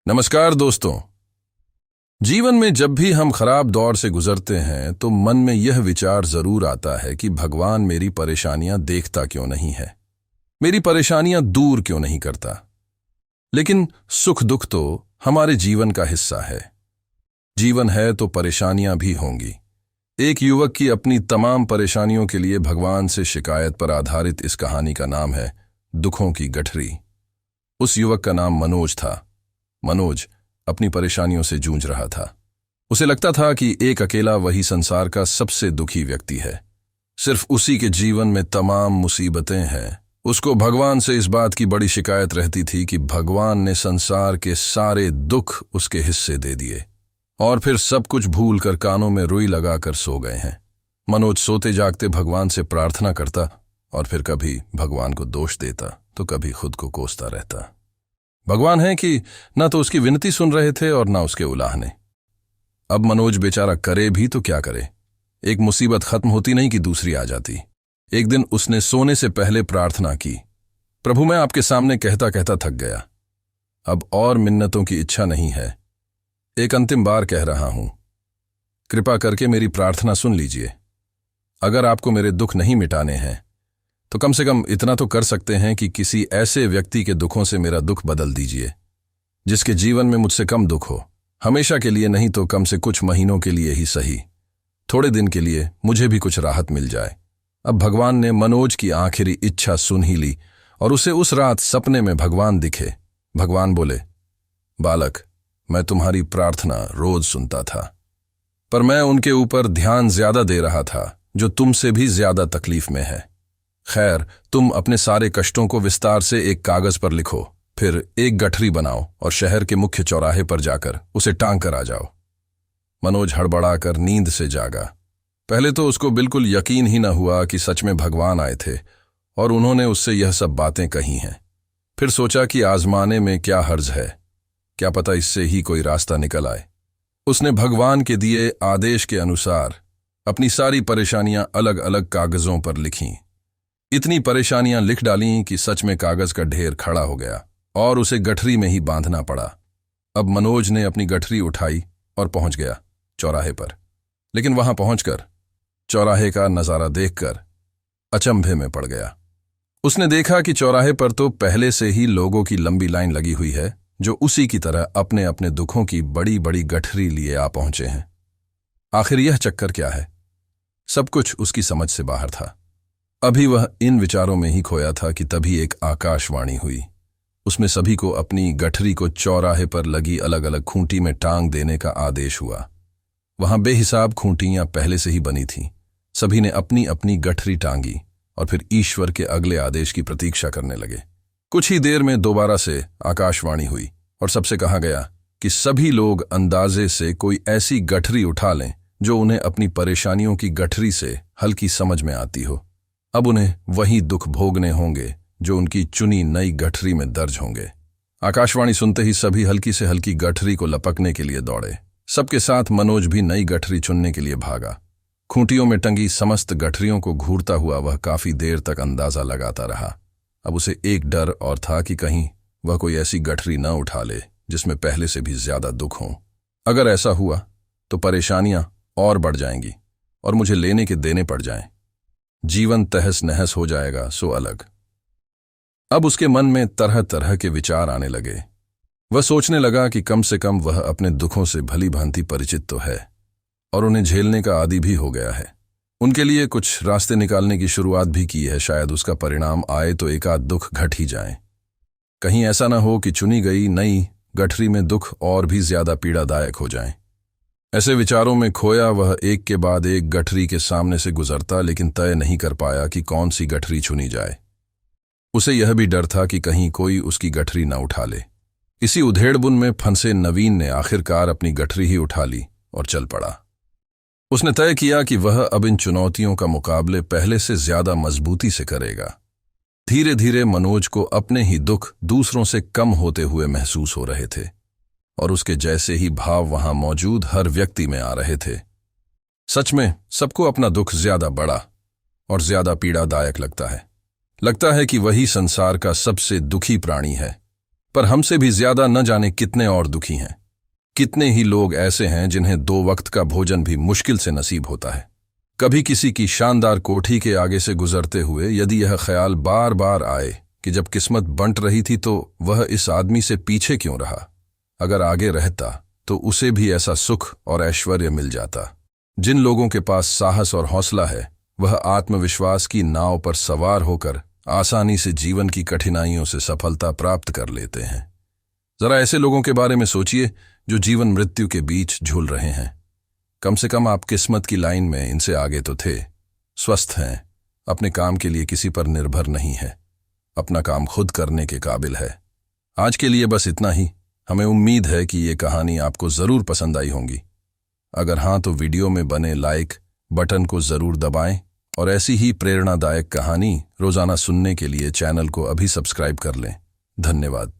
नमस्कार दोस्तों। जीवन में जब भी हम खराब दौर से गुजरते हैं तो मन में यह विचार जरूर आता है कि भगवान मेरी परेशानियां देखता क्यों नहीं है, मेरी परेशानियां दूर क्यों नहीं करता। लेकिन सुख दुख तो हमारे जीवन का हिस्सा है। जीवन है तो परेशानियां भी होंगी। एक युवक की अपनी तमाम परेशानियों के लिए भगवान से शिकायत पर आधारित इस कहानी का नाम है दुखों की गठरी। उस युवक का नाम मनोज था। मनोज अपनी परेशानियों से जूझ रहा था। उसे लगता था कि एक अकेला वही संसार का सबसे दुखी व्यक्ति है, सिर्फ उसी के जीवन में तमाम मुसीबतें हैं। उसको भगवान से इस बात की बड़ी शिकायत रहती थी कि भगवान ने संसार के सारे दुख उसके हिस्से दे दिए और फिर सब कुछ भूल कर कानों में रुई लगाकर सो गए हैं। मनोज सोते जागते भगवान से प्रार्थना करता और फिर कभी भगवान को दोष देता तो कभी खुद को कोसता रहता। भगवान है कि न तो उसकी विनती सुन रहे थे और न उसके उलाहने। अब मनोज बेचारा करे भी तो क्या करे। एक मुसीबत खत्म होती नहीं कि दूसरी आ जाती। एक दिन उसने सोने से पहले प्रार्थना की, प्रभु मैं आपके सामने कहता कहता थक गया, अब और मिन्नतों की इच्छा नहीं है। एक अंतिम बार कह रहा हूं, कृपा करके मेरी प्रार्थना सुन लीजिए। अगर आपको मेरे दुख नहीं मिटाने हैं तो कम से कम इतना तो कर सकते हैं कि किसी ऐसे व्यक्ति के दुखों से मेरा दुख बदल दीजिए जिसके जीवन में मुझसे कम दुख हो। हमेशा के लिए नहीं तो कम से कुछ महीनों के लिए ही सही, थोड़े दिन के लिए मुझे भी कुछ राहत मिल जाए। अब भगवान ने मनोज की आखिरी इच्छा सुन ही ली और उसे उस रात सपने में भगवान दिखे। भगवान बोले, बालक मैं तुम्हारी प्रार्थना रोज सुनता था, पर मैं उनके ऊपर ध्यान ज्यादा दे रहा था जो तुमसे भी ज्यादा तकलीफ में है। खैर, तुम अपने सारे कष्टों को विस्तार से एक कागज पर लिखो, फिर एक गठरी बनाओ और शहर के मुख्य चौराहे पर जाकर उसे टांग कर आ जाओ। मनोज हड़बड़ाकर नींद से जागा। पहले तो उसको बिल्कुल यकीन ही न हुआ कि सच में भगवान आए थे और उन्होंने उससे यह सब बातें कही हैं। फिर सोचा कि आजमाने में क्या हर्ज है, क्या पता इससे ही कोई रास्ता निकल आए। उसने भगवान के दिए आदेश के अनुसार अपनी सारी परेशानियां अलग अलग कागजों पर लिखीं। इतनी परेशानियां लिख डालीं कि सच में कागज का ढेर खड़ा हो गया और उसे गठरी में ही बांधना पड़ा। अब मनोज ने अपनी गठरी उठाई और पहुंच गया चौराहे पर। लेकिन वहां पहुंचकर चौराहे का नजारा देखकर अचंभे में पड़ गया। उसने देखा कि चौराहे पर तो पहले से ही लोगों की लंबी लाइन लगी हुई है जो उसी की तरह अपने अपने दुखों की बड़ी बड़ी गठरी लिए आ पहुंचे हैं। आखिर यह चक्कर क्या है? सब कुछ उसकी समझ से बाहर था। अभी वह इन विचारों में ही खोया था कि तभी एक आकाशवाणी हुई। उसमें सभी को अपनी गठरी को चौराहे पर लगी अलग अलग खूंटी में टांग देने का आदेश हुआ। वहां बेहिसाब खूंटियां पहले से ही बनी थीं। सभी ने अपनी अपनी गठरी टांगी और फिर ईश्वर के अगले आदेश की प्रतीक्षा करने लगे। कुछ ही देर में दोबारा से आकाशवाणी हुई और सबसे कहा गया कि सभी लोग अंदाजे से कोई ऐसी गठरी उठा लें जो उन्हें अपनी परेशानियों की गठरी से हल्की समझ में आती हो। अब उन्हें वही दुख भोगने होंगे जो उनकी चुनी नई गठरी में दर्ज होंगे। आकाशवाणी सुनते ही सभी हल्की से हल्की गठरी को लपकने के लिए दौड़े। सबके साथ मनोज भी नई गठरी चुनने के लिए भागा। खूंटियों में टंगी समस्त गठरियों को घूरता हुआ वह काफी देर तक अंदाजा लगाता रहा। अब उसे एक डर और था कि कहीं वह कोई ऐसी गठरी न उठा ले जिसमें पहले से भी ज्यादा दुख हों। अगर ऐसा हुआ तो परेशानियां और बढ़ जाएंगी और मुझे लेने के देने पड़ जाएं। जीवन तहस नहस हो जाएगा सो अलग। अब उसके मन में तरह तरह के विचार आने लगे। वह सोचने लगा कि कम से कम वह अपने दुखों से भली भांति परिचित तो है और उन्हें झेलने का आदी भी हो गया है। उनके लिए कुछ रास्ते निकालने की शुरुआत भी की है। शायद उसका परिणाम आए तो एक आध दुख घट ही जाए। कहीं ऐसा न हो कि चुनी गई नई गठरी में दुख और भी ज्यादा पीड़ादायक हो जाएं। ऐसे विचारों में खोया वह एक के बाद एक गठरी के सामने से गुजरता, लेकिन तय नहीं कर पाया कि कौन सी गठरी चुनी जाए। उसे यह भी डर था कि कहीं कोई उसकी गठरी न उठा ले। इसी उधेड़बुन में फंसे नवीन ने आखिरकार अपनी गठरी ही उठा ली और चल पड़ा। उसने तय किया कि वह अब इन चुनौतियों का मुकाबले पहले से ज्यादा मजबूती से करेगा। धीरे धीरे मनोज को अपने ही दुख दूसरों से कम होते हुए महसूस हो रहे थे और उसके जैसे ही भाव वहां मौजूद हर व्यक्ति में आ रहे थे। सच में सबको अपना दुख ज्यादा बड़ा और ज्यादा पीड़ादायक लगता है। लगता है कि वही संसार का सबसे दुखी प्राणी है, पर हमसे भी ज्यादा न जाने कितने और दुखी हैं। कितने ही लोग ऐसे हैं जिन्हें 2 वक्त का भोजन भी मुश्किल से नसीब होता है। कभी किसी की शानदार कोठी के आगे से गुजरते हुए यदि यह ख्याल बार बार आए कि जब किस्मत बंट रही थी तो वह इस आदमी से पीछे क्यों रहा, अगर आगे रहता तो उसे भी ऐसा सुख और ऐश्वर्य मिल जाता। जिन लोगों के पास साहस और हौसला है वह आत्मविश्वास की नाव पर सवार होकर आसानी से जीवन की कठिनाइयों से सफलता प्राप्त कर लेते हैं। जरा ऐसे लोगों के बारे में सोचिए जो जीवन मृत्यु के बीच झूल रहे हैं। कम से कम आप किस्मत की लाइन में इनसे आगे तो थे। स्वस्थ हैं, अपने काम के लिए किसी पर निर्भर नहीं है, अपना काम खुद करने के काबिल है। आज के लिए बस इतना ही। हमें उम्मीद है कि ये कहानी आपको जरूर पसंद आई होंगी। अगर हाँ तो वीडियो में बने लाइक बटन को जरूर दबाएं और ऐसी ही प्रेरणादायक कहानी रोजाना सुनने के लिए चैनल को अभी सब्सक्राइब कर लें। धन्यवाद।